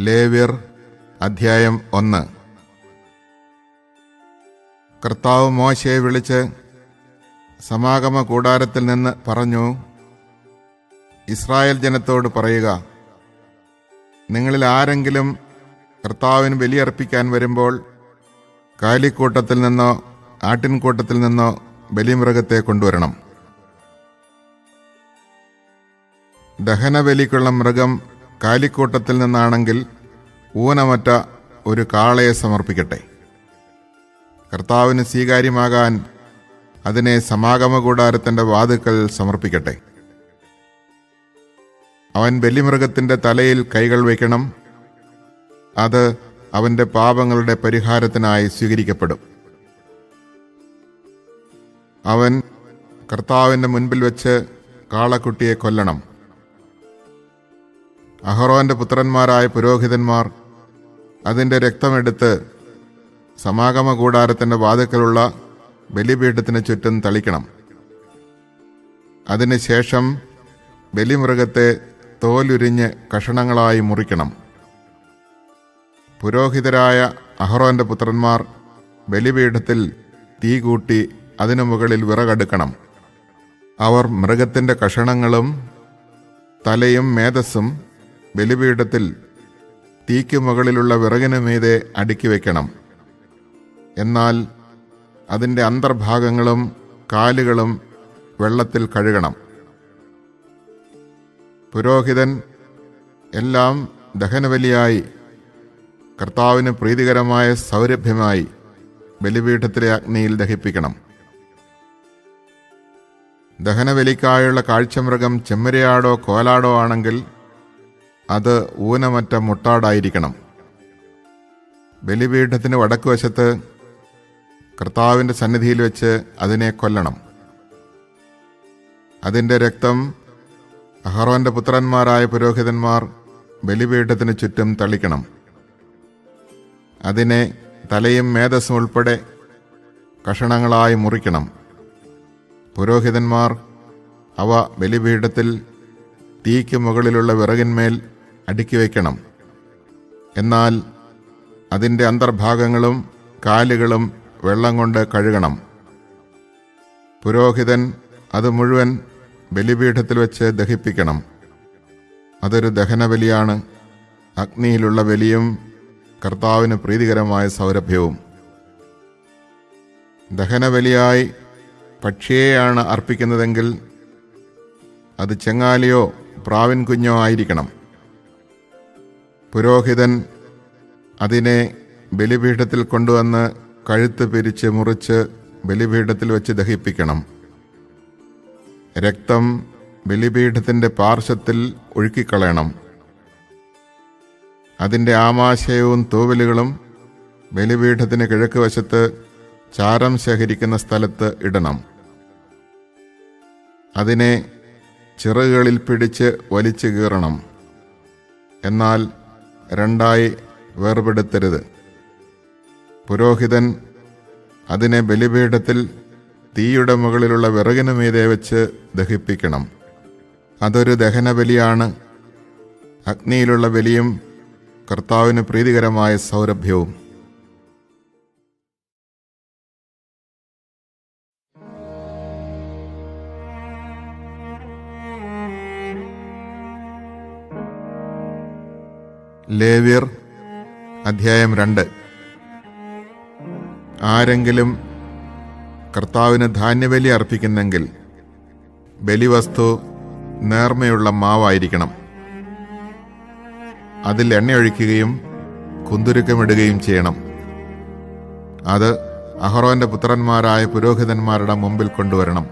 ലേവ്യർ അധ്യായം 1. കർത്താവ് മോശയെ വിളിച്ച് സമാഗമ കൂടാരത്തിൽ നിന്ന് പറഞ്ഞു, ഇസ്രായേൽ ജനത്തോട് പറയുക, നിങ്ങളിൽ ആരെങ്കിലും കർത്താവിന് ബലിയർപ്പിക്കാൻ വരുമ്പോൾ കാലിക്കൂട്ടത്തിൽ നിന്നോ ആട്ടിൻകൂട്ടത്തിൽ നിന്നോ ബലിമൃഗത്തെ കൊണ്ടുവരണം. ദഹനബലിക്കുള്ള മൃഗം കാലിക്കൂട്ടത്തിൽ നിന്നാണെങ്കിൽ ഊനമറ്റ ഒരു കാളയെ സമർപ്പിക്കട്ടെ. കർത്താവിന് സ്വീകാര്യമാകാൻ അതിനെ സമാഗമ കൂടാരത്തിൻ്റെ വാതിൽക്കൽ സമർപ്പിക്കട്ടെ. അവൻ ബലിമൃഗത്തിൻ്റെ തലയിൽ കൈകൾ വയ്ക്കണം. അത് അവൻ്റെ പാപങ്ങളുടെ പരിഹാരത്തിനായി സ്വീകരിക്കപ്പെടും. അവൻ കർത്താവിൻ്റെ മുൻപിൽ വെച്ച് കാളക്കുട്ടിയെ കൊല്ലണം. അഹറോന്റെ പുത്രന്മാരായ പുരോഹിതന്മാർ അതിൻ്റെ രക്തമെടുത്ത് സമാഗമ കൂടാരത്തിൻ്റെ വാതിൽക്കലുള്ള ബലിപീഠത്തിന് ചുറ്റും തളിക്കണം. അതിനുശേഷം ബലിമൃഗത്തെ തോലുരിഞ്ഞ് കഷണങ്ങളായി മുറിക്കണം. പുരോഹിതരായ അഹറോന്റെ പുത്രന്മാർ ബലിപീഠത്തിൽ തീ കൂട്ടി അതിനു മുകളിൽ വിറകടുക്കണം. അവർ മൃഗത്തിൻ്റെ കഷണങ്ങളും തലയും മേധസ്സും ബലിപീഠത്തിൽ തീക്ക് മുകളിലുള്ള വിറകിനു മീതെ അടുക്കി വയ്ക്കണം. എന്നാൽ അതിൻ്റെ അന്തർഭാഗങ്ങളും കാലുകളും വെള്ളത്തിൽ കഴുകണം. പുരോഹിതൻ എല്ലാം ദഹനബലിയായി കർത്താവിന് പ്രീതികരമായ സൗരഭ്യമായി ബലിപീഠത്തിലെ അഗ്നിയിൽ ദഹിപ്പിക്കണം. ദഹനബലിക്കായുള്ള കാഴ്ചമൃഗം ചെമ്മരിയാടോ കോലാടോ ആണെങ്കിൽ അത് ഊനമറ്റ മുട്ടാടായിരിക്കണം. ബലിപീഠത്തിന് വടക്കുവശത്ത് കർത്താവിൻ്റെ സന്നിധിയിൽ വെച്ച് അതിനെ കൊല്ലണം. അതിൻ്റെ രക്തം അഹറോന്റെ പുത്രന്മാരായ പുരോഹിതന്മാർ ബലിപീഠത്തിന് ചുറ്റും തളിക്കണം. അതിനെ തലയും മേധസ്സും ഉൾപ്പെടെ കഷണങ്ങളായി മുറിക്കണം. പുരോഹിതന്മാർ അവ ബലിപീഠത്തിൽ തീക്ക് മുകളിലുള്ള വിറകിന്മേൽ അടുക്കി വയ്ക്കണം. എന്നാൽ അതിൻ്റെ അന്തർഭാഗങ്ങളും കാലുകളും വെള്ളം കൊണ്ട് കഴുകണം. പുരോഹിതൻ അത് മുഴുവൻ ബലിപീഠത്തിൽ വെച്ച് ദഹിപ്പിക്കണം. അതൊരു ദഹനബലിയാണ്, അഗ്നിയിലുള്ള ബലിയും കർത്താവിന് പ്രീതികരമായ സൗരഭ്യവും. ദഹനബലിയായി പക്ഷിയെയാണ് അർപ്പിക്കുന്നതെങ്കിൽ അത് ചെങ്ങാലിയോ പ്രാവിൻ കുഞ്ഞോ ആയിരിക്കണം. പുരോഹിതൻ അതിനെ ബലിപീഠത്തിൽ കൊണ്ടുവന്ന് കഴുത്ത് പിരിച്ച് മുറിച്ച് ബലിപീഠത്തിൽ വെച്ച് ദഹിപ്പിക്കണം. രക്തം ബലിപീഠത്തിൻ്റെ പാർശ്വത്തിൽ ഒഴുക്കിക്കളയണം. അതിൻ്റെ ആമാശയവും തൂവലുകളും ബലിപീഠത്തിന് കിഴക്ക് വശത്ത് ചാരം ശേഖരിക്കുന്ന സ്ഥലത്ത് ഇടണം. അതിനെ ചിറകുകളിൽ പിടിച്ച് വലിച്ചു കീറണം. എന്നാൽ രണ്ടായി വേർപെടുത്തരുത്. പുരോഹിതൻ അതിനെ ബലിപീഠത്തിൽ തീയുടെ മുകളിലുള്ള വിറകിനു മീതെ വെച്ച് ദഹിപ്പിക്കണം. അതൊരു ദഹനബലിയാണ്, അഗ്നിയിലുള്ള ബലിയും കർത്താവിന് പ്രീതികരമായ സൗരഭ്യവും. ലേവ്യർ അധ്യായം 2. ആരെങ്കിലും കർത്താവിന് ധാന്യബലി അർപ്പിക്കുന്നെങ്കിൽ ബലിവസ്തു നേർമയുള്ള മാവായിരിക്കണം. അതിൽ എണ്ണയൊഴിക്കുകയും കുന്തുരുക്കമിടുകയും ചെയ്യണം. അത് അഹറോന്റെ പുത്രന്മാരായ പുരോഹിതന്മാരുടെ മുമ്പിൽ കൊണ്ടുവരണം.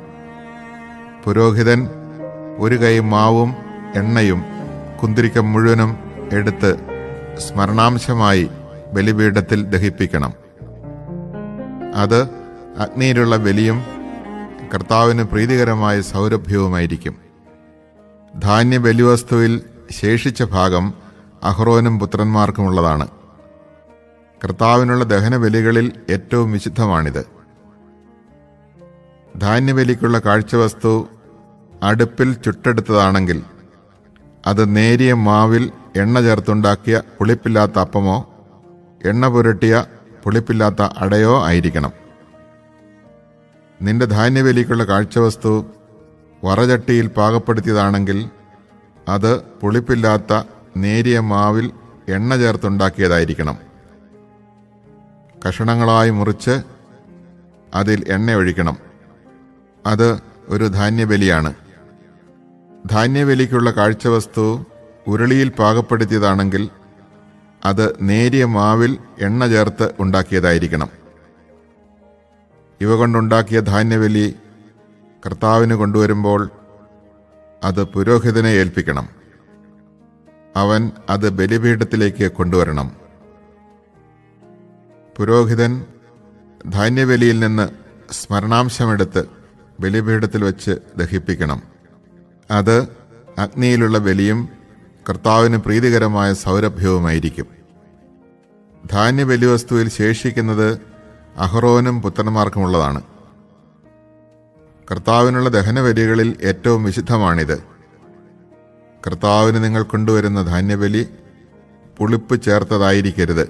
പുരോഹിതൻ ഒരു കൈ മാവും എണ്ണയും കുന്തുരുക്കം മുഴുവനും എടുത്ത് സ്മരണാംശമായി ബലിപീഠത്തിൽ ദഹിപ്പിക്കണം. അത് അഗ്നിയിലുള്ള ബലിയും കർത്താവിന് പ്രീതികരമായ സൗരഭ്യവുമായിരിക്കും. ധാന്യ ബലിവസ്തുവിൽ ശേഷിച്ച ഭാഗം അഹ്റോനും പുത്രന്മാർക്കുമുള്ളതാണ്. കർത്താവിനുള്ള ദഹനബലികളിൽ ഏറ്റവും വിശുദ്ധമാണിത്. ധാന്യബലിക്കുള്ള കാഴ്ചവസ്തു അടുപ്പിൽ ചുട്ടെടുത്തതാണെങ്കിൽ അത് നേരിയ മാവിൽ എണ്ണ ചേർത്തുണ്ടാക്കിയ പുളിപ്പില്ലാത്ത അപ്പമോ എണ്ണ പുരട്ടിയ പുളിപ്പില്ലാത്ത അടയോ ആയിരിക്കണം. നിന്റെ ധാന്യബലിക്കുള്ള കാഴ്ചവസ്തു വറചട്ടിയിൽ പാകപ്പെടുത്തിയതാണെങ്കിൽ അത് പുളിപ്പില്ലാത്ത നേരിയ മാവിൽ എണ്ണ ചേർത്തുണ്ടാക്കിയതായിരിക്കണം. കഷണങ്ങളായി മുറിച്ച് അതിൽ എണ്ണ ഒഴിക്കണം. അത് ഒരു ധാന്യബലിയാണ്. ധാന്യബലിക്കുള്ള കാഴ്ചവസ്തു ഉരുളിയിൽ പാകപ്പെടുത്തിയതാണെങ്കിൽ അത് നേരിയ മാവിൽ എണ്ണ ചേർത്ത് ഉണ്ടാക്കിയതായിരിക്കണം. ഇവ കൊണ്ടുണ്ടാക്കിയ ധാന്യബലി കർത്താവിന് കൊണ്ടുവരുമ്പോൾ അത് പുരോഹിതനെ ഏൽപ്പിക്കണം. അവൻ അത് ബലിപീഠത്തിലേക്ക് കൊണ്ടുവരണം. പുരോഹിതൻ ധാന്യബലിയിൽ നിന്ന് സ്മരണാംശമെടുത്ത് ബലിപീഠത്തിൽ വച്ച് ദഹിപ്പിക്കണം. അത് അഗ്നിയിലുള്ള ബലിയും കർത്താവിന് പ്രീതികരമായ സൗരഭ്യവുമായിരിക്കും. ധാന്യബലിവസ്തുവിൽ ശേഷിക്കുന്നത് അഹ്റോനും പുത്രന്മാർക്കുമുള്ളതാണ്. കർത്താവിനുള്ള ദഹനബലികളിൽ ഏറ്റവും വിശുദ്ധമാണിത്. കർത്താവിന് നിങ്ങൾ കൊണ്ടുവരുന്ന ധാന്യബലി പുളിപ്പ് ചേർത്തതായിരിക്കരുത്.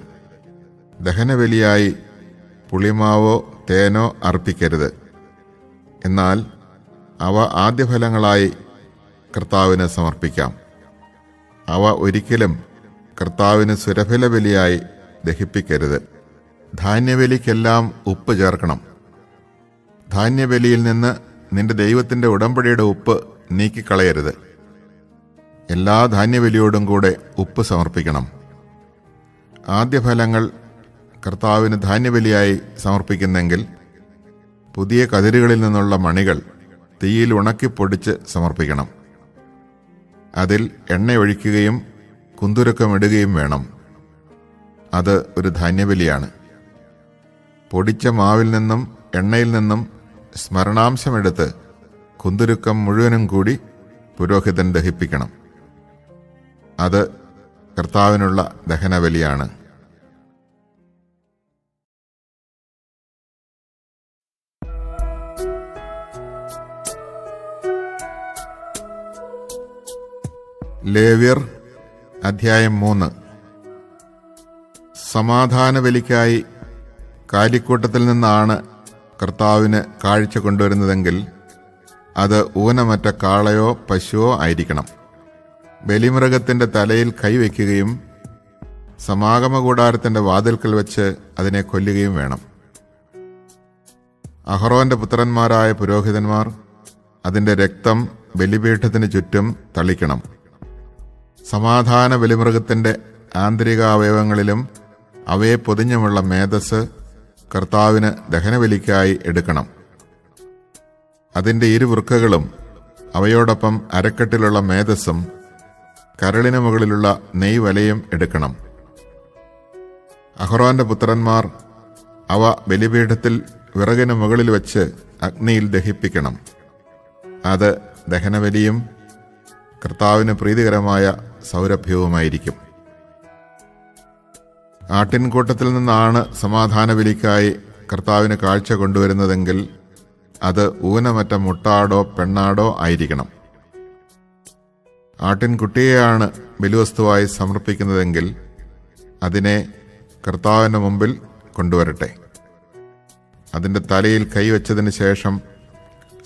ദഹനബലിയായി പുളിമാവോ തേനോ അർപ്പിക്കരുത്. എന്നാൽ അവ ആദ്യഫലങ്ങളായി കർത്താവിന് സമർപ്പിക്കാം. അവ ഒരിക്കലും കർത്താവിന് സുരഭില ബലിയായി ദഹിപ്പിക്കരുത്. ധാന്യബലിക്കെല്ലാം ഉപ്പ് ചേർക്കണം. ധാന്യബലിയിൽ നിന്ന് നിന്റെ ദൈവത്തിൻ്റെ ഉടമ്പടിയുടെ ഉപ്പ് നീക്കിക്കളയരുത്. എല്ലാ ധാന്യബലിയോടും കൂടെ ഉപ്പ് സമർപ്പിക്കണം. ആദ്യഫലങ്ങൾ കർത്താവിന് ധാന്യബലിയായി സമർപ്പിക്കുന്നെങ്കിൽ പുതിയ കതിരുകളിൽ നിന്നുള്ള മണികൾ തീയിൽ ഉണക്കിപ്പൊടിച്ച് സമർപ്പിക്കണം. അതിൽ എണ്ണയൊഴിക്കുകയും കുന്തുരുക്കമിടുകയും വേണം. അത് ഒരു ധാന്യബലിയാണ്. പൊടിച്ച മാവിൽ നിന്നും എണ്ണയിൽ നിന്നും സ്മരണാംശമെടുത്ത് കുന്തുരുക്കം മുഴുവനും കൂടി പുരോഹിതൻ ദഹിപ്പിക്കണം. അത് കർത്താവിനുള്ള ദഹനബലിയാണ്. ലേവ്യർ അധ്യായം 3. സമാധാനബലിക്കായി കാലിക്കൂട്ടത്തിൽ നിന്നാണ് കർത്താവിന് കാഴ്ച കൊണ്ടുവരുന്നതെങ്കിൽ അത് ഊനമറ്റ കാളയോ പശുവോ ആയിരിക്കണം. ബലിമൃഗത്തിൻ്റെ തലയിൽ കൈവയ്ക്കുകയും സമാഗമകൂടാരത്തിൻ്റെ വാതിൽക്കൽ വെച്ച് അതിനെ കൊല്ലുകയും വേണം. അഹ്റോന്റെ പുത്രന്മാരായ പുരോഹിതന്മാർ അതിൻ്റെ രക്തം ബലിപീഠത്തിന് ചുറ്റും തളിക്കണം. സമാധാന ബലിമൃഗത്തിൻ്റെ ആന്തരിക അവയവങ്ങളിലും അവയെ പൊതിഞ്ഞുമുള്ള മേധസ് കർത്താവിന് ദഹനബലിക്കായി എടുക്കണം. അതിൻ്റെ ഇരുവൃക്കകളും അവയോടൊപ്പം അരക്കെട്ടിലുള്ള മേധസ്സും കരളിന് മുകളിലുള്ള നെയ്വലയും എടുക്കണം. അഹ്റോന്റെ പുത്രന്മാർ അവ ബലിപീഠത്തിൽ വിറകിന് മുകളിൽ വെച്ച് അഗ്നിയിൽ ദഹിപ്പിക്കണം. അത് ദഹനബലിയും കർത്താവിന് പ്രീതികരമായ സൗരഭ്യവുമായിരിക്കും. ആട്ടിൻകൂട്ടത്തിൽ നിന്നാണ് സമാധാനബലിക്കായി കർത്താവിന് കാഴ്ച കൊണ്ടുവരുന്നതെങ്കിൽ അത് ഊനമറ്റ മുട്ടാടോ പെണ്ണാടോ ആയിരിക്കണം. ആട്ടിൻകുട്ടിയെയാണ് ബലിവസ്തുവായി സമർപ്പിക്കുന്നതെങ്കിൽ അതിനെ കർത്താവിൻ്റെ മുമ്പിൽ കൊണ്ടുവരട്ടെ. അതിൻ്റെ തലയിൽ കൈവച്ചതിന് ശേഷം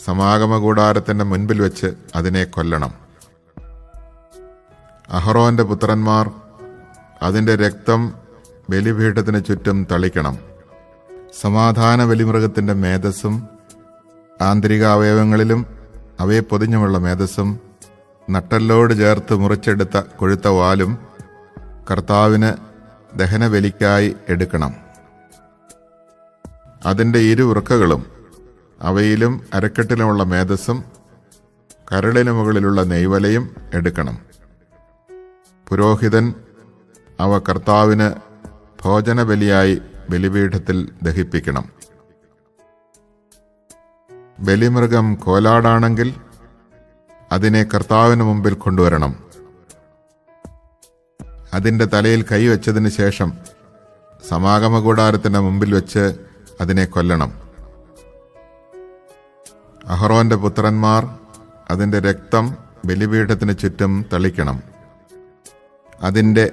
സമാഗമകൂടാരത്തിൻ്റെ മുൻപിൽ വെച്ച് അതിനെ കൊല്ലണം. അഹ്റോന്റെ പുത്രന്മാർ അതിൻ്റെ രക്തം ബലിപീഠത്തിന് ചുറ്റും തളിക്കണം. സമാധാന ബലിമൃഗത്തിൻ്റെ മേധസ്സും ആന്തരിക അവയവങ്ങളിലും അവയെ പൊതിഞ്ഞുമുള്ള മേധസ്സും നട്ടെല്ലോട് ചേർത്ത് മുറിച്ചെടുത്ത കൊഴുത്ത വാലും കർത്താവിന് ദഹനബലിക്കായി എടുക്കണം. അതിൻ്റെ ഇരുവൃക്കകളും അവയിലും അരക്കെട്ടിലുമുള്ള മേധസ്സും കരളിന് മുകളിലുള്ള നെയ്വലയും എടുക്കണം. പുരോഹിതൻ അവ കർത്താവിന് ഭോജനബലിയായി ബലിപീഠത്തിൽ ദഹിപ്പിക്കണം. ബലിമൃഗം കോലാടാണെങ്കിൽ അതിനെ കർത്താവിന് മുമ്പിൽ കൊണ്ടുവരണം. അതിൻ്റെ തലയിൽ കൈവച്ചതിന് ശേഷം സമാഗമകൂടാരത്തിൻ്റെ മുമ്പിൽ വെച്ച് അതിനെ കൊല്ലണം. അഹ്റോന്റെ പുത്രന്മാർ അതിൻ്റെ രക്തം ബലിപീഠത്തിന് ചുറ്റും തളിക്കണം. അതിൻ്റെ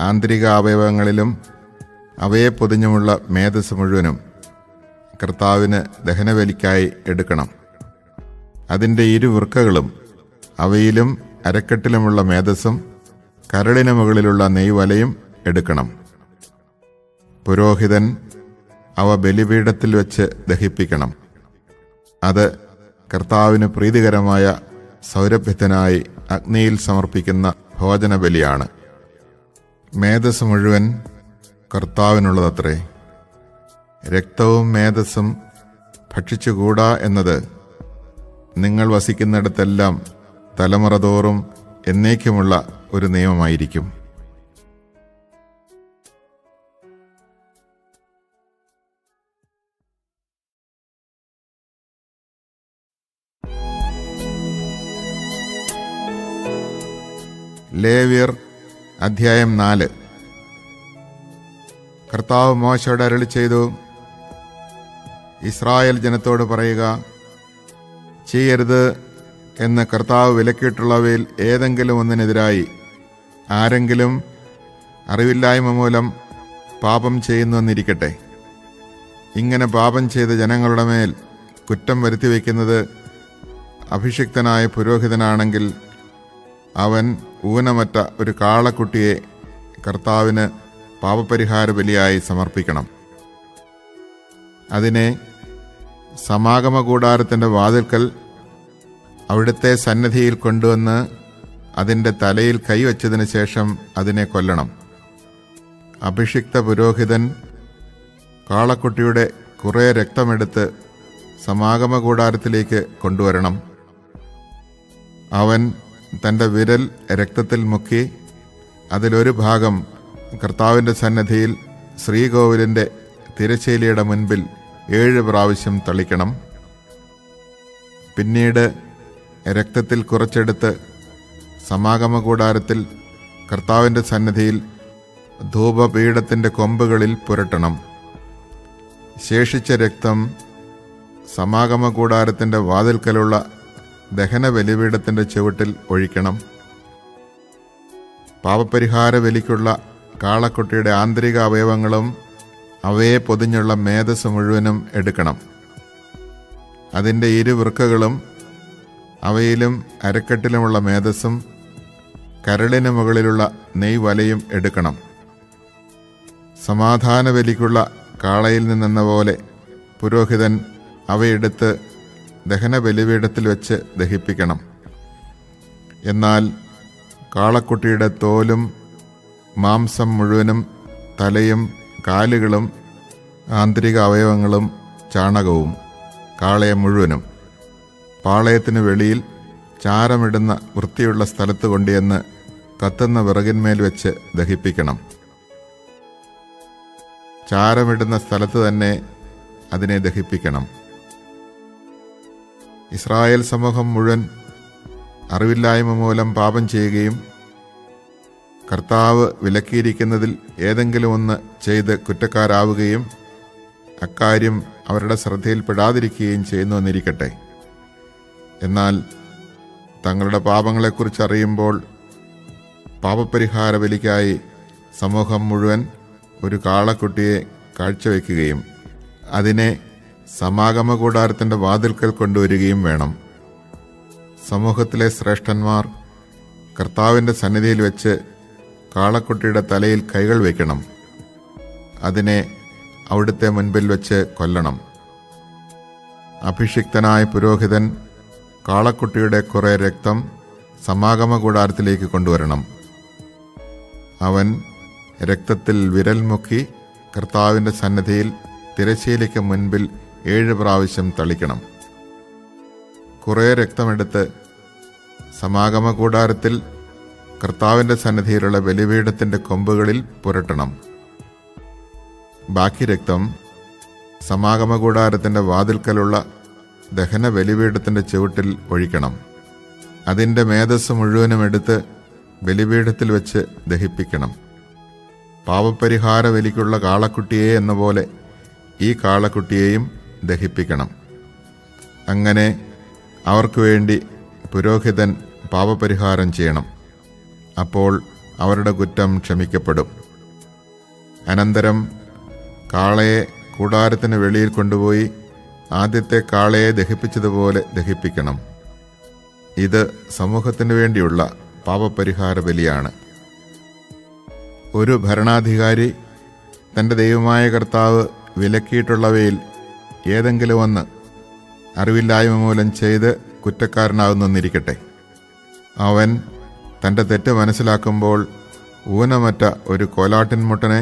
ആന്തരിക അവയവങ്ങളിലും അവയെ പൊതിഞ്ഞുമുള്ള മേധസ് മുഴുവനും കർത്താവിന് ദഹനബലിക്കായി എടുക്കണം. അതിൻ്റെ ഇരുവൃക്കകളും അവയിലും അരക്കെട്ടിലുമുള്ള മേധസ്സും കരളിന് മുകളിലുള്ള നെയ്വലയും എടുക്കണം. പുരോഹിതൻ അവ ബലിപീഠത്തിൽ വെച്ച് ദഹിപ്പിക്കണം. അത് കർത്താവിന് പ്രീതികരമായ സൗരഭ്യത്തിനായി അഗ്നിയിൽ സമർപ്പിക്കുന്ന ഭോജനബലിയാണ്. മേധസ് മുഴുവൻ കർത്താവിനുള്ളതത്രേ. രക്തവും മേധസ്സും ഭക്ഷിച്ചുകൂടാ എന്നത് നിങ്ങൾ വസിക്കുന്നിടത്തെല്ലാം തലമുറ തോറും എന്നേക്കുമുള്ള ഒരു നിയമമായിരിക്കും. ലേവ്യർ അധ്യായം 4. കർത്താവ് മോശയോട് അരുളി ചെയ്തു, ഇസ്രായേൽ ജനത്തോട് പറയുക, ചെയ്യരുത് എന്ന് കർത്താവ് വിലക്കിയിട്ടുള്ളവയിൽ ഏതെങ്കിലും ഒന്നിനെതിരായി ആരെങ്കിലും അറിവില്ലായ്മ മൂലം പാപം ചെയ്യുന്നുവെന്നിരിക്കട്ടെ. ഇങ്ങനെ പാപം ചെയ്ത ജനങ്ങളുടെ മേൽ കുറ്റം വരുത്തിവെക്കുന്നത് അഭിഷിക്തനായ പുരോഹിതനാണെങ്കിൽ അവൻ ഊനമറ്റ ഒരു കാളക്കുട്ടിയെ കർത്താവിന് പാപപരിഹാര ബലിയായി സമർപ്പിക്കണം. അതിനെ സമാഗമകൂടാരത്തിൻ്റെ വാതിൽക്കൽ അവിടുത്തെ സന്നിധിയിൽ കൊണ്ടുവന്ന് അതിൻ്റെ തലയിൽ കൈവച്ചതിന് ശേഷം അതിനെ കൊല്ലണം. അഭിഷിക്ത പുരോഹിതൻ കാളക്കുട്ടിയുടെ കുറേ രക്തമെടുത്ത് സമാഗമകൂടാരത്തിലേക്ക് കൊണ്ടുവരണം. അവൻ തൻ്റെ വിരൽ രക്തത്തിൽ മുക്കി അതിലൊരു ഭാഗം കർത്താവിൻ്റെ സന്നിധിയിൽ ശ്രീകോവിലിൻ്റെ തിരശ്ശീലയുടെ മുൻപിൽ 7 പ്രാവശ്യം തളിക്കണം. പിന്നീട് രക്തത്തിൽ കുറച്ചെടുത്ത് സമാഗമകൂടാരത്തിൽ കർത്താവിൻ്റെ സന്നിധിയിൽ ധൂപപീഠത്തിൻ്റെ കൊമ്പുകളിൽ പുരട്ടണം. ശേഷിച്ച രക്തം സമാഗമകൂടാരത്തിൻ്റെ വാതിൽക്കലുള്ള ദഹന ബലിപീഠത്തിൻ്റെ ചുവട്ടിൽ ഒഴിക്കണം. പാപപരിഹാര ബലിക്കുള്ള കാളക്കുട്ടിയുടെ ആന്തരിക അവയവങ്ങളും അവയെ പൊതിഞ്ഞുള്ള മേധസ് മുഴുവനും എടുക്കണം. അതിൻ്റെ ഇരുവൃക്കകളും അവയിലും അരക്കെട്ടിലുമുള്ള മേധസ്സും കരളിന് മുകളിലുള്ള നെയ്വലയും എടുക്കണം. സമാധാന ബലിക്കുള്ള കാളയിൽ നിന്നെന്ന പോലെ പുരോഹിതൻ അവയെടുത്ത് ദഹന ബലിപീഠത്തിൽ വെച്ച് ദഹിപ്പിക്കണം. എന്നാൽ കാളക്കുട്ടിയുടെ തോലും മാംസം മുഴുവനും തലയും കാലുകളും ആന്തരിക അവയവങ്ങളും ചാണകവും കാളയെ മുഴുവനും പാളയത്തിന് വെളിയിൽ ചാരമിടുന്ന വൃത്തിയുള്ള സ്ഥലത്ത് കൊണ്ടുവന്ന് കത്തുന്ന വിറകിന്മേൽ വെച്ച് ദഹിപ്പിക്കണം. ചാരമിടുന്ന സ്ഥലത്ത് തന്നെ അതിനെ ദഹിപ്പിക്കണം. ഇസ്രായേൽ സമൂഹം മുഴുവൻ അറിവില്ലായ്മ മൂലം പാപം ചെയ്യുകയും കർത്താവ് വിലക്കിയിരിക്കുന്നതിൽ ഏതെങ്കിലും ഒന്ന് ചെയ്ത് കുറ്റക്കാരാവുകയും അക്കാര്യം അവരുടെ ശ്രദ്ധയിൽപ്പെടാതിരിക്കുകയും ചെയ്യുന്നുവെന്നിരിക്കട്ടെ. എന്നാൽ തങ്ങളുടെ പാപങ്ങളെക്കുറിച്ച് അറിയുമ്പോൾ പാപപരിഹാര ബലിക്കായി സമൂഹം മുഴുവൻ ഒരു കാളക്കുട്ടിയെ കാഴ്ചവെക്കുകയും അതിനെ സമാഗമകൂടാരത്തിൻ്റെ വാതിൽക്കൽ കൊണ്ടുവരികയും വേണം. സമൂഹത്തിലെ ശ്രേഷ്ഠന്മാർ കർത്താവിൻ്റെ സന്നിധിയിൽ വെച്ച് കാളക്കുട്ടിയുടെ തലയിൽ കൈകൾ വയ്ക്കണം. അതിനെ അവിടുത്തെ മുൻപിൽ വെച്ച് കൊല്ലണം. അഭിഷിക്തനായ പുരോഹിതൻ കാളക്കുട്ടിയുടെ കുറേ രക്തം സമാഗമകൂടാരത്തിലേക്ക് കൊണ്ടുവരണം. അവൻ രക്തത്തിൽ വിരൽ മുക്കി കർത്താവിൻ്റെ സന്നിധിയിൽ തിരശ്ശീലയ്ക്ക് മുൻപിൽ 7 പ്രാവശ്യം തളിക്കണം. കുറേ രക്തമെടുത്ത് സമാഗമകൂടാരത്തിൽ കർത്താവിൻ്റെ സന്നിധിയിലുള്ള ബലിപീഠത്തിൻ്റെ കൊമ്പുകളിൽ പുരട്ടണം. ബാക്കി രക്തം സമാഗമകൂടാരത്തിൻ്റെ വാതിൽക്കലുള്ള ദഹന ബലിപീഠത്തിൻ്റെ ചുവട്ടിൽ ഒഴിക്കണം. അതിൻ്റെ മേധസ് മുഴുവനും എടുത്ത് ബലിപീഠത്തിൽ വെച്ച് ദഹിപ്പിക്കണം. പാപപരിഹാര ബലിക്കുള്ള കാളക്കുട്ടിയെ എന്ന പോലെ ഈ കാളക്കുട്ടിയെയും ദഹിപ്പിക്കണം. അങ്ങനെ അവർക്ക് വേണ്ടി പുരോഹിതൻ പാപപരിഹാരം ചെയ്യണം. അപ്പോൾ അവരുടെ കുറ്റം ക്ഷമിക്കപ്പെടും. അനന്തരം കാളയെ കൂടാരത്തിന് വെളിയിൽ കൊണ്ടുപോയി ആദ്യത്തെ കാളയെ ദഹിപ്പിച്ചതുപോലെ ദഹിപ്പിക്കണം. ഇത് സമൂഹത്തിനു വേണ്ടിയുള്ള പാപപരിഹാര ബലിയാണ്. ഒരു ഭരണാധികാരി തൻ്റെ ദൈവമായ കർത്താവ് വിലക്കിയിട്ടുള്ളവയിൽ ഏതെങ്കിലും ഒന്ന് അറിവില്ലായ്മ മൂലം ചെയ്ത് കുറ്റക്കാരനാകുന്നെന്നിരിക്കട്ടെ. അവൻ തൻ്റെ തെറ്റ് മനസ്സിലാക്കുമ്പോൾ ഊനമറ്റ ഒരു കോലാട്ടിൻമുട്ടനെ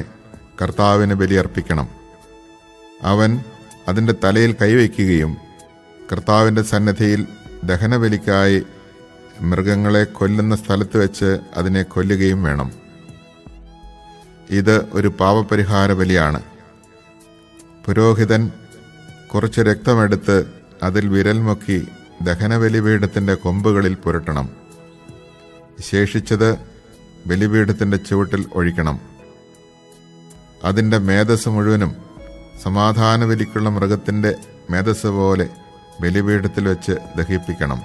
കർത്താവിന് ബലിയർപ്പിക്കണം. അവൻ അതിൻ്റെ തലയിൽ കൈവയ്ക്കുകയും കർത്താവിൻ്റെ സന്നിധിയിൽ ദഹനബലിക്കായി മൃഗങ്ങളെ കൊല്ലുന്ന സ്ഥലത്ത് വെച്ച് അതിനെ കൊല്ലുകയും വേണം. ഇത് ഒരു പാപപരിഹാര ബലിയാണ്. പുരോഹിതൻ കുറച്ച് രക്തമെടുത്ത് അതിൽ വിരൽ മുക്കി ദഹനബലിപീഠത്തിൻ്റെ കൊമ്പുകളിൽ പുരട്ടണം. ശേഷിച്ചത് ബലിപീഠത്തിൻ്റെ ചുവട്ടിൽ ഒഴിക്കണം. അതിൻ്റെ മേധസ് മുഴുവനും സമാധാന ബലിക്കുള്ള മൃഗത്തിൻ്റെ മേധസ് പോലെ ബലിപീഠത്തിൽ വെച്ച് ദഹിപ്പിക്കണം.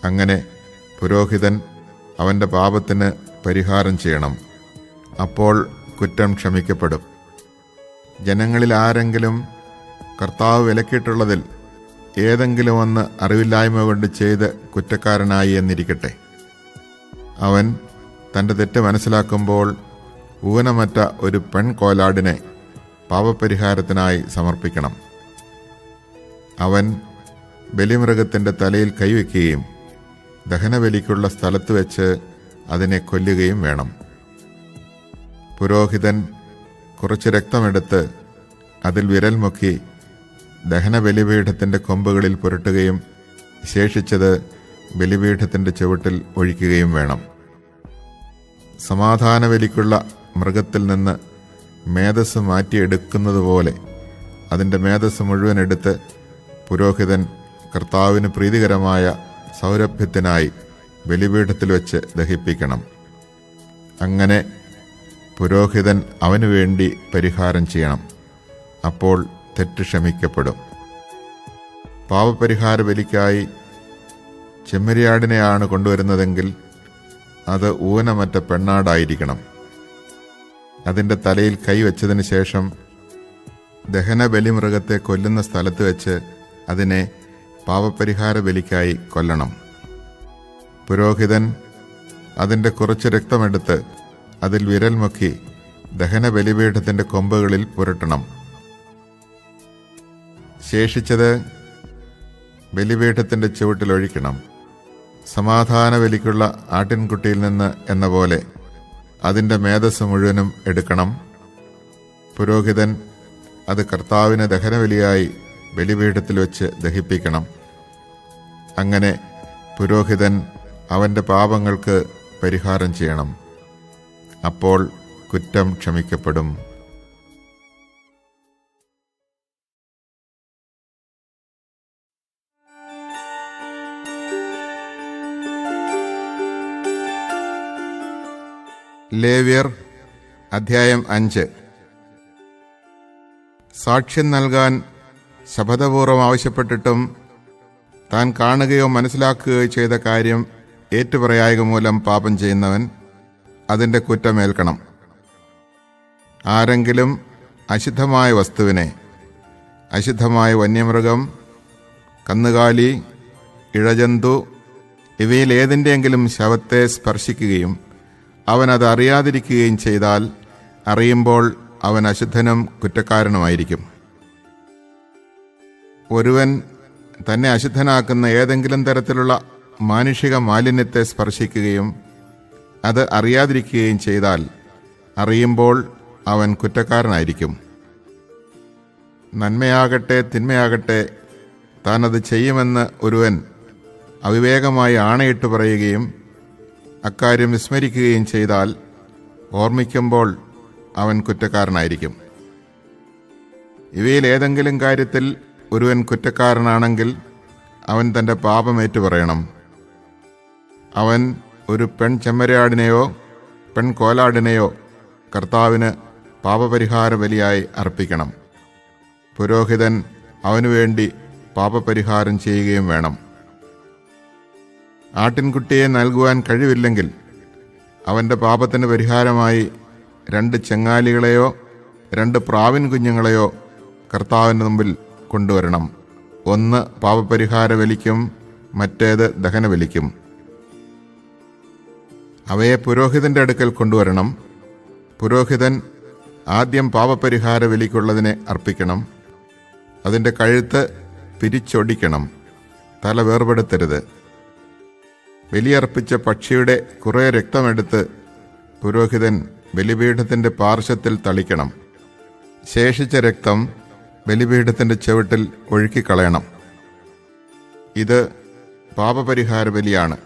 അങ്ങനെ പുരോഹിതൻ അവൻ്റെ പാപത്തിന് പരിഹാരം ചെയ്യണം. അപ്പോൾ കുറ്റം ക്ഷമിക്കപ്പെടും. ജനങ്ങളിൽ ആരെങ്കിലും കർത്താവ് വിലക്കിയിട്ടുള്ളതിൽ ഏതെങ്കിലും ഒന്ന് അറിവില്ലായ്മ കൊണ്ട് ചെയ്ത് കുറ്റക്കാരനായി എന്നിരിക്കട്ടെ. അവൻ തൻ്റെ തെറ്റ് മനസ്സിലാക്കുമ്പോൾ ഊനമറ്റ ഒരു പെൺകോലാടിനെ പാപപരിഹാരത്തിനായി സമർപ്പിക്കണം. അവൻ ബലിമൃഗത്തിൻ്റെ തലയിൽ കൈവയ്ക്കുകയും ദഹനബലിക്കുള്ള സ്ഥലത്ത് വെച്ച് അതിനെ കൊല്ലുകയും വേണം. പുരോഹിതൻ കുറച്ച് രക്തമെടുത്ത് അതിൽ വിരൽ മുക്കി ദഹനബലിപീഠത്തിൻ്റെ കൊമ്പുകളിൽ പുരട്ടുകയും ശേഷിച്ചത് ബലിപീഠത്തിൻ്റെ ചുവട്ടിൽ ഒഴിക്കുകയും വേണം. സമാധാന ബലിക്കുള്ള മൃഗത്തിൽ നിന്ന് മേധസ് മാറ്റിയെടുക്കുന്നതുപോലെ അതിൻ്റെ മേധസ് മുഴുവൻ എടുത്ത് പുരോഹിതൻ കർത്താവിന് പ്രീതികരമായ സൗരഭ്യത്തിനായി ബലിപീഠത്തിൽ വെച്ച് ദഹിപ്പിക്കണം. അങ്ങനെ പുരോഹിതൻ അവനു വേണ്ടി പരിഹാരം ചെയ്യണം. അപ്പോൾ തെറ്റ് ക്ഷമിക്കപ്പെടും. പാപപരിഹാര ബലിക്കായി ചെമ്മരിയാടിനെയാണ് കൊണ്ടുവരുന്നതെങ്കിൽ അത് ഊനമറ്റ പെണ്ണാടായിരിക്കണം. അതിൻ്റെ തലയിൽ കൈവച്ചതിന് ശേഷം ദഹനബലിമൃഗത്തെ കൊല്ലുന്ന സ്ഥലത്ത് വെച്ച് അതിനെ പാപപരിഹാര ബലിക്കായി കൊല്ലണം. പുരോഹിതൻ അതിൻ്റെ കുറച്ച് രക്തമെടുത്ത് അതിൽ വിരൽ മുക്കി ദഹനബലിപീഠത്തിൻ്റെ കൊമ്പുകളിൽ പുരട്ടണം. ശേഷിച്ചത് ബലിപീഠത്തിൻ്റെ ചുവട്ടിലൊഴിക്കണം. സമാധാന ബലിക്കുള്ള ആട്ടിൻകുട്ടിയിൽ നിന്ന് എന്ന പോലെ അതിൻ്റെ മേധസ് മുഴുവനും എടുക്കണം. പുരോഹിതൻ അത് കർത്താവിന് ദഹനബലിയായി ബലിപീഠത്തിൽ വെച്ച് ദഹിപ്പിക്കണം. അങ്ങനെ പുരോഹിതൻ അവൻ്റെ പാപങ്ങൾക്ക് പരിഹാരം ചെയ്യണം. അപ്പോൾ കുറ്റം ക്ഷമിക്കപ്പെടും. ലേവ്യർ അധ്യായം 5. സാക്ഷ്യം നൽകാൻ ശപഥപൂർവം ആവശ്യപ്പെട്ടിട്ടും താൻ കാണുകയോ മനസ്സിലാക്കുകയോ ചെയ്ത കാര്യം ഏറ്റുപറയായക മൂലം പാപം ചെയ്യുന്നവൻ അതിൻ്റെ കുറ്റമേൽക്കണം. ആരെങ്കിലും അശുദ്ധമായ വസ്തുവിനെ, അശുദ്ധമായ വന്യമൃഗം, കന്നുകാലി, ഇഴജന്തു ഇവയിൽ ഏതിൻ്റെയെങ്കിലും ശവത്തെ സ്പർശിക്കുകയും അവൻ അത് അറിയാതിരിക്കുകയും ചെയ്താൽ അറിയുമ്പോൾ അവൻ അശുദ്ധനും കുറ്റക്കാരനുമായിരിക്കും. ഒരുവൻ തന്നെ അശുദ്ധനാക്കുന്ന ഏതെങ്കിലും തരത്തിലുള്ള മാനുഷിക മാലിന്യത്തെ സ്പർശിക്കുകയും അത് അറിയാതിരിക്കുകയും ചെയ്താൽ അറിയുമ്പോൾ അവൻ കുറ്റക്കാരനായിരിക്കും. നന്മയാകട്ടെ തിന്മയാകട്ടെ താൻ അത് ചെയ്യുമെന്ന് ഒരുവൻ അവിവേകമായി ആണയിട്ട് പറയുകയും അക്കാര്യം വിസ്മരിക്കുകയും ചെയ്താൽ ഓർമ്മിക്കുമ്പോൾ അവൻ കുറ്റക്കാരനായിരിക്കും. ഇവയിൽ ഏതെങ്കിലും കാര്യത്തിൽ ഒരുവൻ കുറ്റക്കാരനാണെങ്കിൽ അവൻ തൻ്റെ പാപമേറ്റു പറയണം. അവൻ ഒരു ചെമ്മരിയാടിനെയോ കോലാടിനെയോ കർത്താവിന് പാപപരിഹാര ബലിയായി അർപ്പിക്കണം. പുരോഹിതൻ അവനു വേണ്ടി പാപപരിഹാരം ചെയ്യുകയും വേണം. ആട്ടിൻകുട്ടിയെ നൽകുവാൻ കഴിവില്ലെങ്കിൽ അവൻ്റെ പാപത്തിന് പരിഹാരമായി 2 ചെങ്ങാലികളെയോ 2 പ്രാവിൻ കുഞ്ഞുങ്ങളെയോ കർത്താവിൻ്റെ മുമ്പിൽ കൊണ്ടുവരണം. ഒന്ന് പാപപരിഹാര ബലിക്കും മറ്റേത് ദഹനബലിക്കും. അവയെ പുരോഹിതൻ്റെ അടുക്കൽ കൊണ്ടുവരണം. പുരോഹിതൻ ആദ്യം പാപപരിഹാര ബലിക്കുള്ളതിനെ അർപ്പിക്കണം. അതിൻ്റെ കഴുത്ത് പിരിച്ചൊടിക്കണം, തല വേർപെടുത്തരുത്. ബലിയർപ്പിച്ച പക്ഷിയുടെ കുറേ രക്തമെടുത്ത് പുരോഹിതൻ ബലിപീഠത്തിൻ്റെ പാർശ്വത്തിൽ തളിക്കണം. ശേഷിച്ച രക്തം ബലിപീഠത്തിൻ്റെ ചുവട്ടിൽ ഒഴുക്കിക്കളയണം. ഇത് പാപപരിഹാര ബലിയാണ്.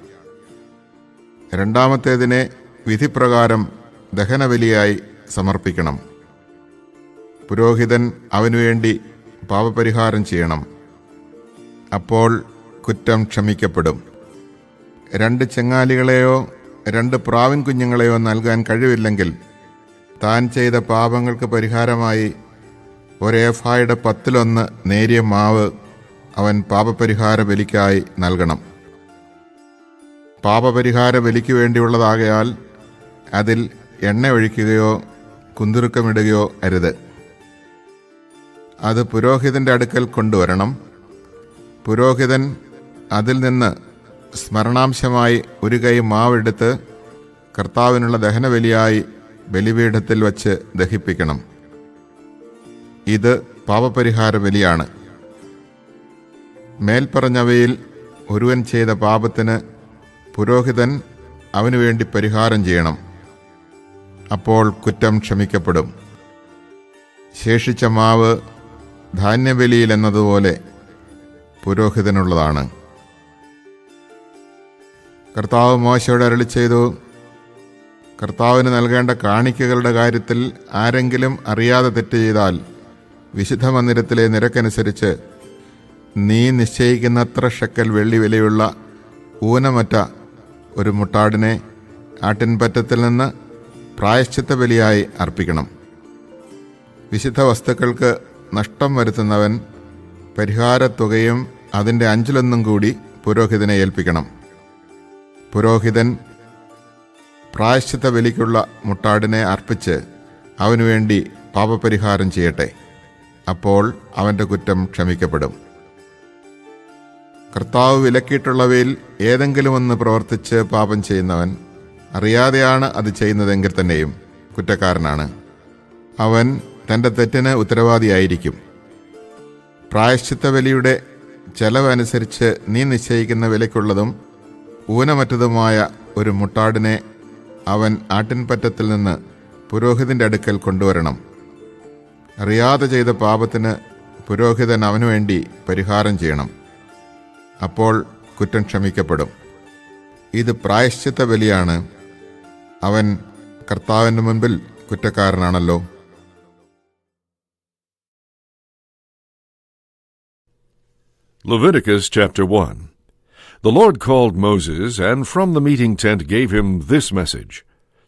രണ്ടാമത്തേതിനെ വിധിപ്രകാരം ദഹനബലിയായി സമർപ്പിക്കണം. പുരോഹിതൻ അവനുവേണ്ടി പാപപരിഹാരം ചെയ്യണം. അപ്പോൾ കുറ്റം ക്ഷമിക്കപ്പെടും. 2 ചെങ്ങാലികളെയോ 2 പ്രാവിൻ കുഞ്ഞുങ്ങളെയോ നൽകാൻ കഴിവില്ലെങ്കിൽ താൻ ചെയ്ത പാപങ്ങൾക്ക് പരിഹാരമായി 1 ഏഫായുടെ 10 നേരിയ മാവ് അവൻ പാപപരിഹാര ബലിക്കായി നൽകണം. പാപപരിഹാര ബലിക്ക് വേണ്ടിയുള്ളതാകയാൽ അതിൽ എണ്ണ ഒഴിക്കുകയോ കുന്തുരുക്കമിടുകയോ അരുത്. അത് പുരോഹിതൻ്റെ അടുക്കൽ കൊണ്ടുവരണം. പുരോഹിതൻ അതിൽ നിന്ന് സ്മരണാംശമായി 1 കൈ മാവെടുത്ത് കർത്താവിനുള്ള ദഹനബലിയായി ബലിപീഠത്തിൽ വച്ച് ദഹിപ്പിക്കണം. ഇത് പാപപരിഹാര ബലിയാണ്. മേൽപ്പറഞ്ഞവയിൽ ഒരുവൻ ചെയ്ത പാപത്തിന് പുരോഹിതൻ അവനുവേണ്ടി പരിഹാരം ചെയ്യണം. അപ്പോൾ കുറ്റം ക്ഷമിക്കപ്പെടും. ശേഷിച്ച മാവ് ധാന്യബലിയിൽ എന്നതുപോലെ പുരോഹിതനുള്ളതാണ്. കർത്താവ് മോശയോട് അരുളിച്ചെയ്തു, കർത്താവിന് നൽകേണ്ട കാണിക്കകളുടെ കാര്യത്തിൽ ആരെങ്കിലും അറിയാതെ തെറ്റ് ചെയ്താൽ വിശുദ്ധ മന്ദിരത്തിലെ നിരക്കനുസരിച്ച് നീ നിശ്ചയിക്കുന്നത്ര ഷെക്കൽ വെള്ളി വിലയുള്ള ഊനമറ്റ ഒരു മുട്ടാടിനെ ആട്ടിൻപറ്റത്തിൽ നിന്ന് പ്രായശ്ചിത്ത ബലിയായി അർപ്പിക്കണം. വിശുദ്ധ വസ്തുക്കൾക്ക് നഷ്ടം വരുത്തുന്നവൻ പരിഹാരത്തുകയും അതിൻ്റെ 5 കൂടി പുരോഹിതനെ ഏൽപ്പിക്കണം. പുരോഹിതൻ പ്രായശ്ചിത്ത ബലിക്കുള്ള മുട്ടാടിനെ അർപ്പിച്ച് അവനുവേണ്ടി പാപപരിഹാരം ചെയ്യട്ടെ. അപ്പോൾ അവൻ്റെ കുറ്റം ക്ഷമിക്കപ്പെടും. കർത്താവ് വിലക്കിയിട്ടുള്ളവയിൽ ഏതെങ്കിലും ഒന്ന് പ്രവർത്തിച്ച് പാപം ചെയ്യുന്നവൻ അറിയാതെയാണ് അത് ചെയ്യുന്നതെങ്കിൽ തന്നെയും കുറ്റക്കാരനാണ്. അവൻ തൻ്റെ തെറ്റിന് ഉത്തരവാദിയായിരിക്കും. പ്രായശ്ചിത്ത ബലിയുടെ ചെലവ് അനുസരിച്ച് നീ നിശ്ചയിക്കുന്ന വിലയ്ക്കുള്ളതും ഊനമറ്റതുമായ ഒരു മുട്ടാടിനെ അവൻ ആട്ടിൻപറ്റത്തിൽ നിന്ന് പുരോഹിതൻ്റെ അടുക്കൽ കൊണ്ടുവരണം. അറിയാതെ ചെയ്ത പാപത്തിന് പുരോഹിതൻ അവനുവേണ്ടി പരിഹാരം ചെയ്യണം. അപ്പോൾ കുറ്റം ക്ഷമിക്കപ്പെടും. ഇത് പ്രായശ്ചിത്ത ബലിയാണ്. അവൻ കർത്താവിൻ്റെ മുൻപിൽ കുറ്റക്കാരനാണല്ലോ. Leviticus chapter 1. The Lord called Moses, and from the meeting tent gave him this message.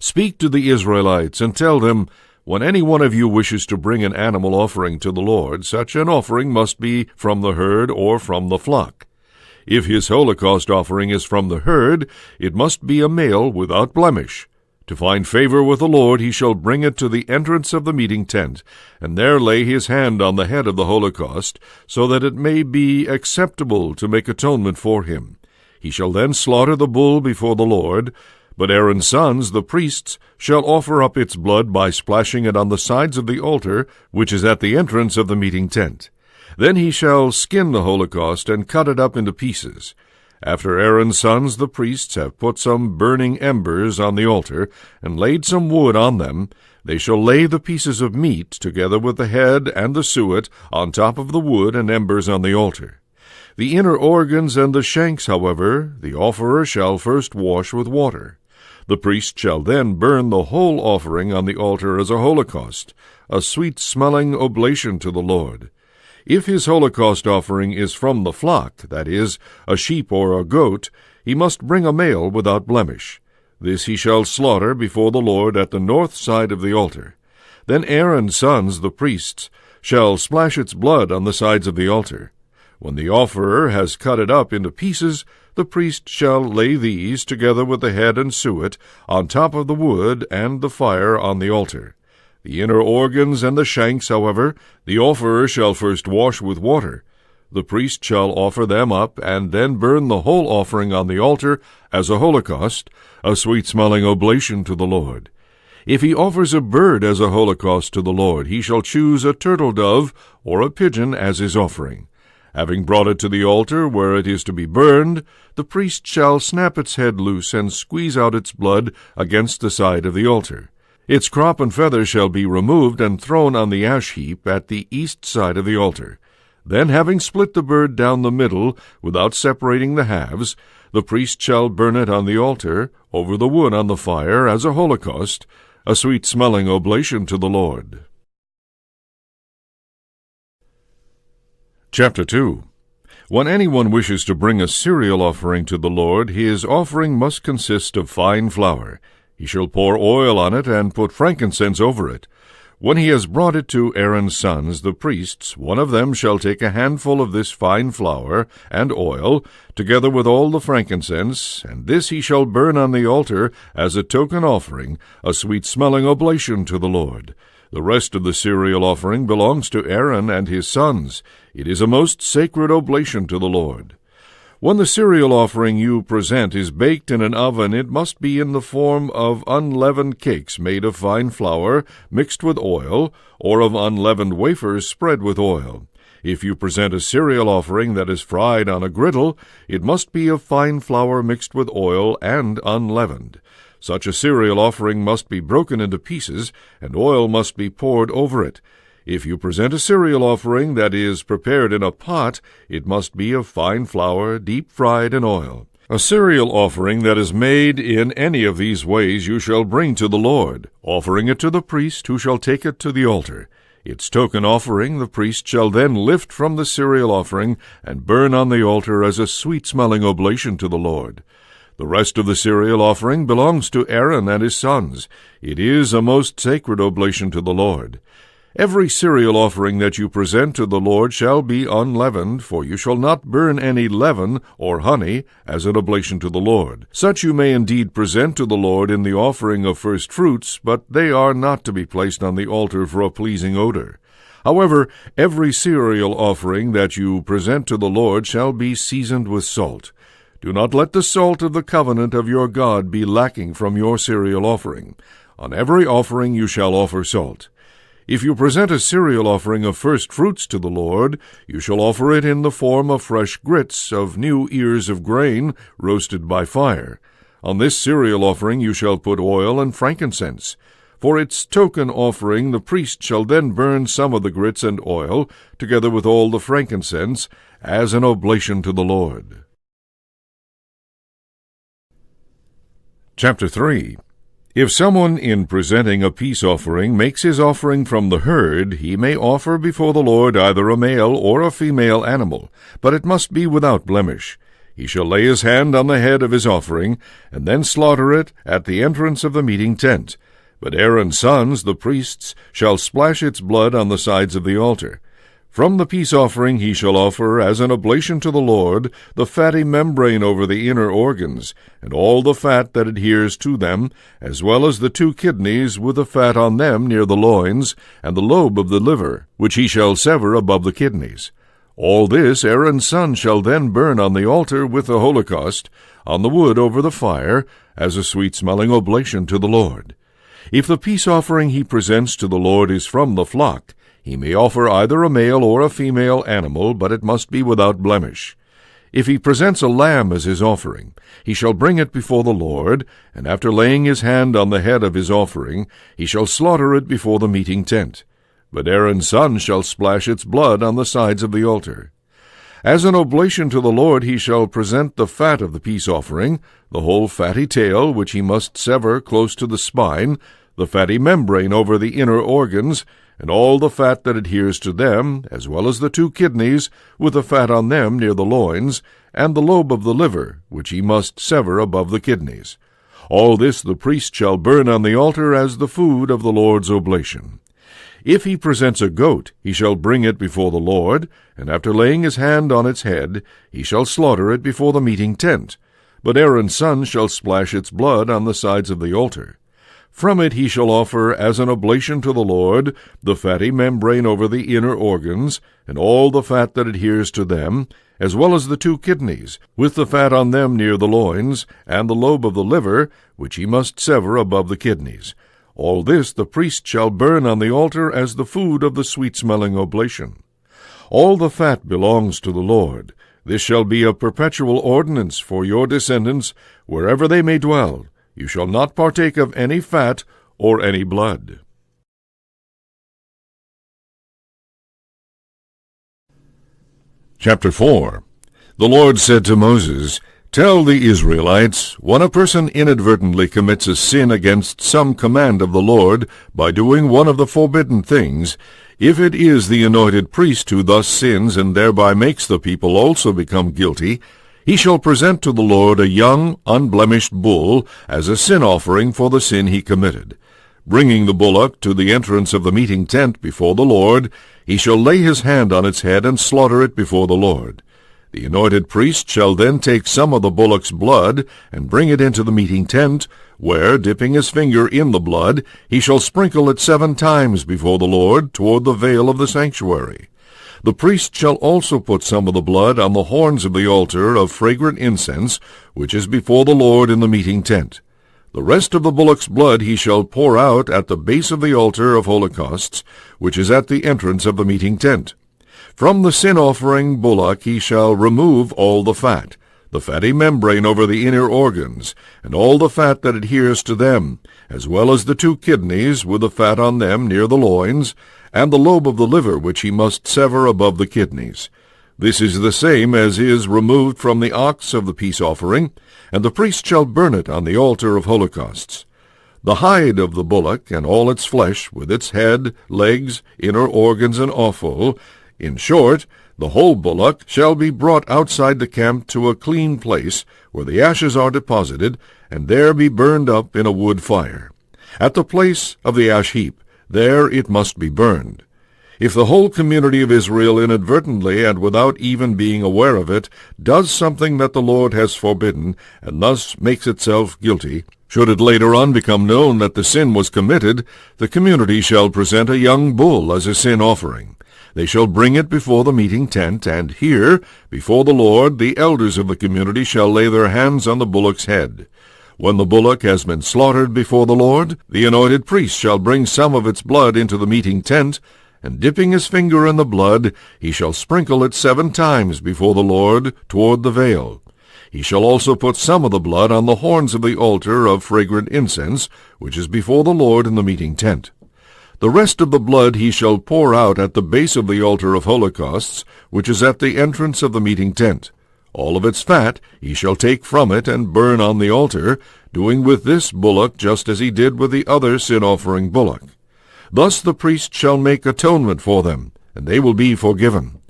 Speak to the Israelites and tell them, when any one of you wishes to bring an animal offering to the Lord, such an offering must be from the herd or from the flock. If his holocaust offering is from the herd, it must be a male without blemish. To find favor with the Lord, he shall bring it to the entrance of the meeting tent, and there lay his hand on the head of the holocaust, so that it may be acceptable to make atonement for him. He shall then slaughter the bull before the Lord, but Aaron's sons, the priests, shall offer up its blood by splashing it on the sides of the altar, which is at the entrance of the meeting tent. Then he shall skin the holocaust and cut it up into pieces. After Aaron's sons, the priests, have put some burning embers on the altar, and laid some wood on them, they shall lay the pieces of meat, together with the head and the suet, on top of the wood and embers on the altar. The inner organs and the shanks, however, the offerer shall first wash with water. The priest shall then burn the whole offering on the altar as a holocaust, a sweet-smelling oblation to the Lord. If his holocaust offering is from the flock, that is, a sheep or a goat, he must bring a male without blemish. This he shall slaughter before the Lord at the north side of the altar. Then Aaron's sons, the priests, shall splash its blood on the sides of the altar. When the offerer has cut it up into pieces, the priest shall lay these, together with the head and suet, on top of the wood and the fire on the altar. The inner organs and the shanks, however, the offerer shall first wash with water. The priest shall offer them up, and then burn the whole offering on the altar as a holocaust, a sweet-smelling oblation to the Lord. If he offers a bird as a holocaust to the Lord, he shall choose a turtle-dove or a pigeon as his offering. Having brought it to the altar where it is to be burned, the priest shall snap its head loose and squeeze out its blood against the side of the altar. Its crop and feathers shall be removed and thrown on the ash heap at the east side of the altar. Then, having split the bird down the middle, without separating the halves, the priest shall burn it on the altar, over the wood on the fire, as a holocaust, a sweet-smelling oblation to the Lord. Chapter 2. When anyone wishes to bring a cereal offering to the Lord, his offering must consist of fine flour. He shall pour oil on it and put frankincense over it. When he has brought it to Aaron's sons, the priests, one of them shall take a handful of this fine flour and oil, together with all the frankincense, and this he shall burn on the altar as a token offering, a sweet-smelling oblation to the Lord. The rest of the cereal offering belongs to Aaron and his sons. It is a most sacred oblation to the Lord. When the cereal offering you present is baked in an oven, it must be in the form of unleavened cakes made of fine flour mixed with oil, or of unleavened wafers spread with oil. If you present a cereal offering that is fried on a griddle, it must be of fine flour mixed with oil and unleavened. Such a cereal offering must be broken into pieces, and oil must be poured over it. If you present a cereal offering that is prepared in a pot, it must be of fine flour, deep-fried in oil. A cereal offering that is made in any of these ways you shall bring to the Lord, offering it to the priest, who shall take it to the altar. Its token offering the priest shall then lift from the cereal offering and burn on the altar as a sweet-smelling oblation to the Lord. The rest of the cereal offering belongs to Aaron and his sons. It is a most sacred oblation to the Lord. Every cereal offering that you present to the Lord shall be unleavened, for you shall not burn any leaven or honey as an oblation to the Lord. Such you may indeed present to the Lord in the offering of first fruits, but they are not to be placed on the altar for a pleasing odor. However, every cereal offering that you present to the Lord shall be seasoned with salt. Do not let the salt of the covenant of your God be lacking from your cereal offering. On every offering you shall offer salt. If you present a cereal offering of first fruits to the Lord, you shall offer it in the form of fresh grits of new ears of grain, roasted by fire. On this cereal offering you shall put oil and frankincense. For its token offering the priest shall then burn some of the grits and oil, together with all the frankincense, as an oblation to the Lord. Chapter 3. If someone in presenting a peace offering makes his offering from the herd, he may offer before the Lord either a male or a female animal, but it must be without blemish. He shall lay his hand on the head of his offering, and then slaughter it at the entrance of the meeting tent. But Aaron's sons, the priests, shall splash its blood on the sides of the altar. From the peace offering he shall offer, as an oblation to the Lord, the fatty membrane over the inner organs, and all the fat that adheres to them, as well as the 2 kidneys with the fat on them near the loins, and the lobe of the liver, which he shall sever above the kidneys. All this Aaron's son shall then burn on the altar with the holocaust, on the wood over the fire, as a sweet-smelling oblation to the Lord. If the peace offering he presents to the Lord is from the flock, he may offer either a male or a female animal, but it must be without blemish. If he presents a lamb as his offering, he shall bring it before the Lord, and after laying his hand on the head of his offering, he shall slaughter it before the meeting tent. But Aaron's son shall splash its blood on the sides of the altar. As an oblation to the Lord he shall present the fat of the peace offering, the whole fatty tail, which he must sever close to the spine, the fatty membrane over the inner organs, and all the fat that adheres to them, as well as the 2 kidneys, with the fat on them near the loins, and the lobe of the liver, which he must sever above the kidneys. All this the priest shall burn on the altar as the food of the Lord's oblation. If he presents a goat, he shall bring it before the Lord, and after laying his hand on its head, he shall slaughter it before the meeting tent. But Aaron's son shall splash its blood on the sides of the altar. From it he shall offer as an oblation to the Lord the fatty membrane over the inner organs, and all the fat that adheres to them, as well as the 2 kidneys, with the fat on them near the loins, and the lobe of the liver, which he must sever above the kidneys. All this the priest shall burn on the altar as the food of the sweet-smelling oblation. All the fat belongs to the Lord. This shall be a perpetual ordinance for your descendants, wherever they may dwell. You shall not partake of any fat or any blood. Chapter 4. The Lord said to Moses, Tell the Israelites, when a person inadvertently commits a sin against some command of the Lord by doing one of the forbidden things, if it is the anointed priest who thus sins and thereby makes the people also become guilty, he shall present to the Lord a young, unblemished bull as a sin offering for the sin he committed. Bringing the bullock to the entrance of the meeting tent before the Lord, he shall lay his hand on its head and slaughter it before the Lord. The anointed priest shall then take some of the bullock's blood and bring it into the meeting tent, where, dipping his finger in the blood, he shall sprinkle it 7 times before the Lord toward the veil of the sanctuary. The priest shall also put some of the blood on the horns of the altar of fragrant incense, which is before the Lord in the meeting tent. The rest of the bullock's blood he shall pour out at the base of the altar of holocausts, which is at the entrance of the meeting tent. From the sin-offering bullock he shall remove all the fat, the fatty membrane over the inner organs, and all the fat that adheres to them, as well as the 2 kidneys with the fat on them near the loins, and the lobe of the liver which he must sever above the kidneys. This is the same as is removed from the ox of the peace offering, and the priest shall burn it on the altar of holocausts. The hide of the bullock and all its flesh, with its head, legs, inner organs, and offal, in short, the whole bullock shall be brought outside the camp to a clean place, where the ashes are deposited, and there be burned up in a wood fire. At the place of the ash heap, there it must be burned. If the whole community of Israel inadvertently and without even being aware of it does something that the Lord has forbidden, and thus makes itself guilty, should it later on become known that the sin was committed, the community shall present a young bull as a sin offering. They shall bring it before the meeting tent, and here, before the Lord, the elders of the community shall lay their hands on the bullock's head. When the bullock has been slaughtered before the Lord, the anointed priest shall bring some of its blood into the meeting tent, and dipping his finger in the blood, he shall sprinkle it 7 times before the Lord toward the veil. He shall also put some of the blood on the horns of the altar of fragrant incense, which is before the Lord in the meeting tent. The rest of the blood he shall pour out at the base of the altar of holocausts, which is at the entrance of the meeting tent. All of its fat he shall take from it and burn on the altar, doing with this bullock just as he did with the other sin-offering bullock. Thus the priest shall make atonement for them, and they will be forgiven.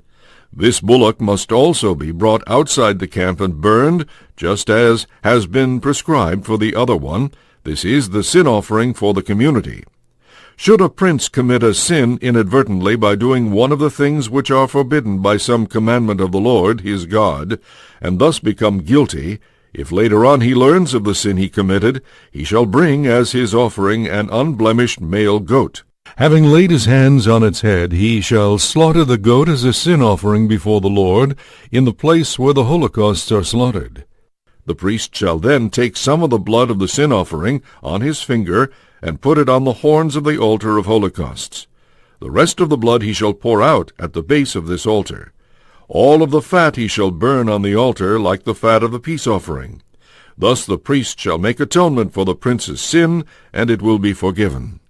This bullock must also be brought outside the camp and burned, just as has been prescribed for the other one. This is the sin offering for the community. Should a prince commit a sin inadvertently by doing one of the things which are forbidden by some commandment of the Lord his God, and thus become guilty, if later on he learns of the sin he committed, he shall bring as his offering an unblemished male goat. Having laid his hands on its head, he shall slaughter the goat as a sin offering before the Lord, in the place where the holocausts are slaughtered. The priest shall then take some of the blood of the sin offering on his finger, and put it on the horns of the altar of holocausts. The rest of the blood he shall pour out at the base of this altar. All of the fat he shall burn on the altar, like the fat of the peace offering. Thus the priest shall make atonement for the prince's sin, and it will be forgiven.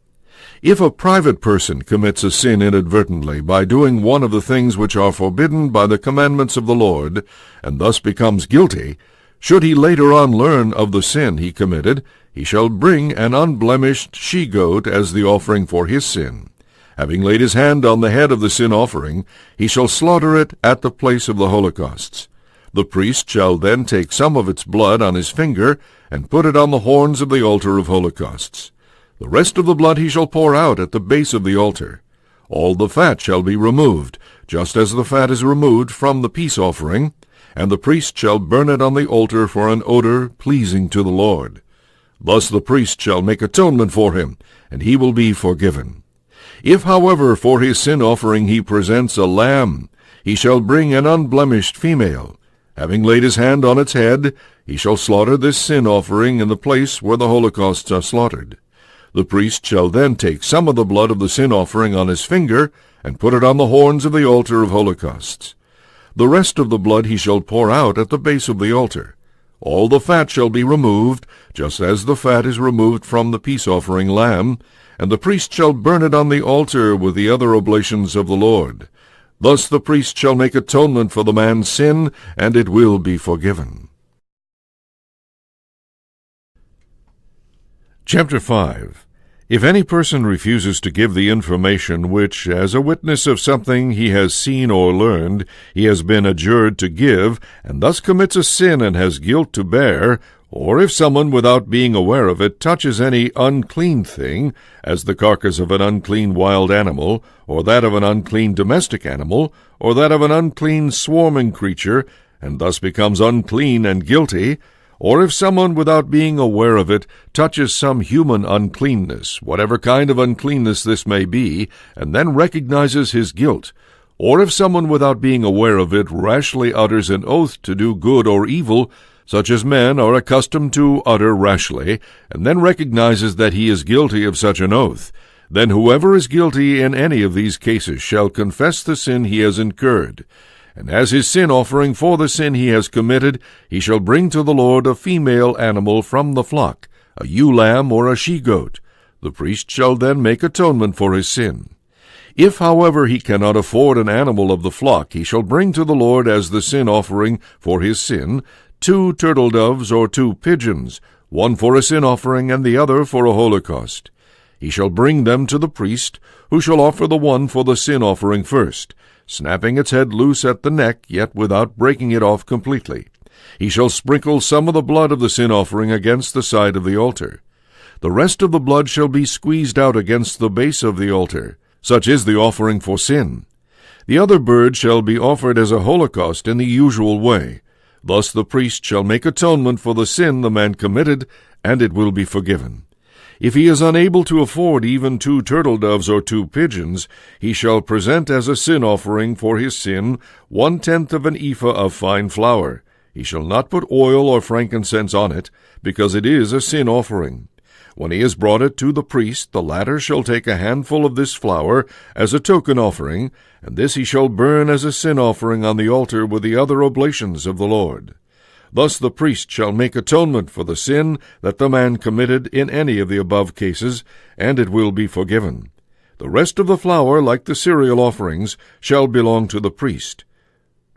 If a private person commits a sin inadvertently by doing one of the things which are forbidden by the commandments of the Lord, and thus becomes guilty, should he later on learn of the sin he committed, he shall bring an unblemished she-goat as the offering for his sin. Having laid his hand on the head of the sin offering, he shall slaughter it at the place of the holocausts. The priest shall then take some of its blood on his finger, and put it on the horns of the altar of holocausts. The rest of the blood he shall pour out at the base of the altar. all the fat shall be removed, just as the fat is removed from the peace offering, and the priest shall burn it on the altar for an odor pleasing to the Lord. Thus the priest shall make atonement for him, and he will be forgiven. If, however, for his sin offering he presents a lamb, he shall bring an unblemished female. Having laid his hand on its head, he shall slaughter this sin offering in the place where the holocausts are slaughtered. The priest shall then take some of the blood of the sin offering on his finger, and put it on the horns of the altar of holocausts. The rest of the blood he shall pour out at the base of the altar. All the fat shall be removed, just as the fat is removed from the peace offering lamb, and the priest shall burn it on the altar with the other oblations of the Lord. Thus the priest shall make atonement for the man's sin, and it will be forgiven. Chapter 5. If any person refuses to give the information which, as a witness of something he has seen or learned, he has been adjured to give, and thus commits a sin and has guilt to bear, or if someone, without being aware of it, touches any unclean thing, as the carcass of an unclean wild animal, or that of an unclean domestic animal, or that of an unclean swarming creature, and thus becomes unclean and guilty, or if someone, without being aware of it, touches some human uncleanness, whatever kind of uncleanness this may be, and then recognizes his guilt, or if someone, without being aware of it, rashly utters an oath to do good or evil, such as men are accustomed to utter rashly, and then recognizes that he is guilty of such an oath, then whoever is guilty in any of these cases shall confess the sin he has incurred. And as his sin offering for the sin he has committed, he shall bring to the Lord a female animal from the flock, a ewe lamb or a she-goat. The priest shall then make atonement for his sin. If, however, he cannot afford an animal of the flock, he shall bring to the Lord as the sin offering for his sin 2 turtle-doves or 2 pigeons, one for a sin offering and the other for a holocaust. He shall bring them to the priest, who shall offer the one for the sin offering first, snapping its head loose at the neck, yet without breaking it off completely. He shall sprinkle some of the blood of the sin offering against the side of the altar. The rest of the blood shall be squeezed out against the base of the altar. Such is the offering for sin. The other bird shall be offered as a holocaust in the usual way. Thus the priest shall make atonement for the sin the man committed, and it will be forgiven. If he is unable to afford even 2 turtle-doves or 2 pigeons, he shall present as a sin offering for his sin 1/10 of an ephah of fine flour. He shall not put oil or frankincense on it, because it is a sin offering. When he has brought it to the priest, the latter shall take a handful of this flour as a token offering, and this he shall burn as a sin offering on the altar with the other oblations of the Lord. Thus the priest shall make atonement for the sin that the man committed in any of the above cases, and it will be forgiven. The rest of the flour, like the cereal offerings, shall belong to the priest.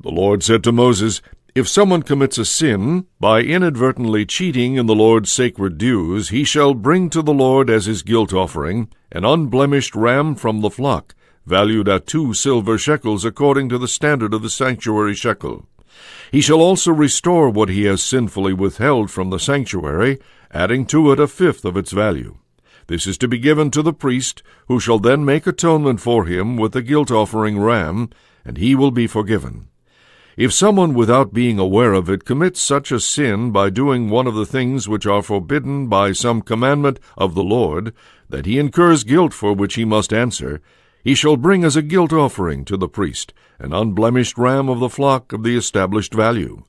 The Lord said to Moses, If someone commits a sin by inadvertently cheating in the Lord's sacred dues, he shall bring to the Lord as his guilt offering an unblemished ram from the flock, valued at 2 silver shekels according to the standard of the sanctuary shekel. He shall also restore what he has sinfully withheld from the sanctuary, adding to it 1/5 of its value. This is to be given to the priest, who shall then make atonement for him with the guilt-offering ram, and he will be forgiven. If someone, without being aware of it, commits such a sin by doing one of the things which are forbidden by some commandment of the Lord, that he incurs guilt for which he must answer, he shall bring as a guilt offering to the priest an unblemished ram of the flock of the established value.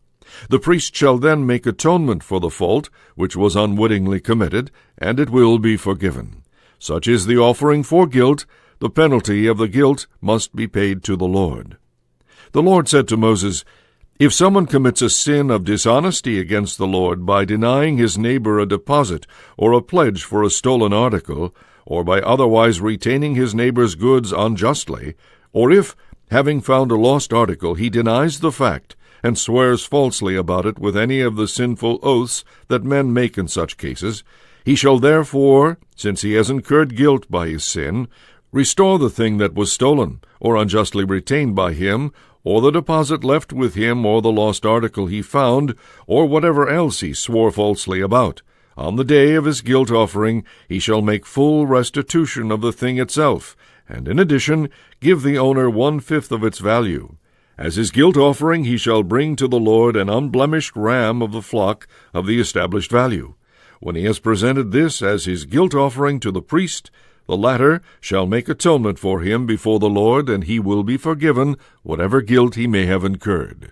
The priest shall then make atonement for the fault which was unwittingly committed, and it will be forgiven. Such is the offering for guilt. The penalty of the guilt must be paid to the Lord. The Lord said to Moses, If someone commits a sin of dishonesty against the Lord by denying his neighbor a deposit or a pledge for a stolen article, or by otherwise retaining his neighbor's goods unjustly, or if, having found a lost article, he denies the fact and swears falsely about it with any of the sinful oaths that men make in such cases, he shall therefore, since he has incurred guilt by his sin, restore the thing that was stolen, or unjustly retained by him, or the deposit left with him, or the lost article he found, or whatever else he swore falsely about. On the day of his guilt offering he shall make full restitution of the thing itself, and in addition give the owner 1/5 of its value. As his guilt offering he shall bring to the Lord an unblemished ram of the flock of the established value. When he has presented this as his guilt offering to the priest, the latter shall make atonement for him before the Lord, and he will be forgiven whatever guilt he may have incurred.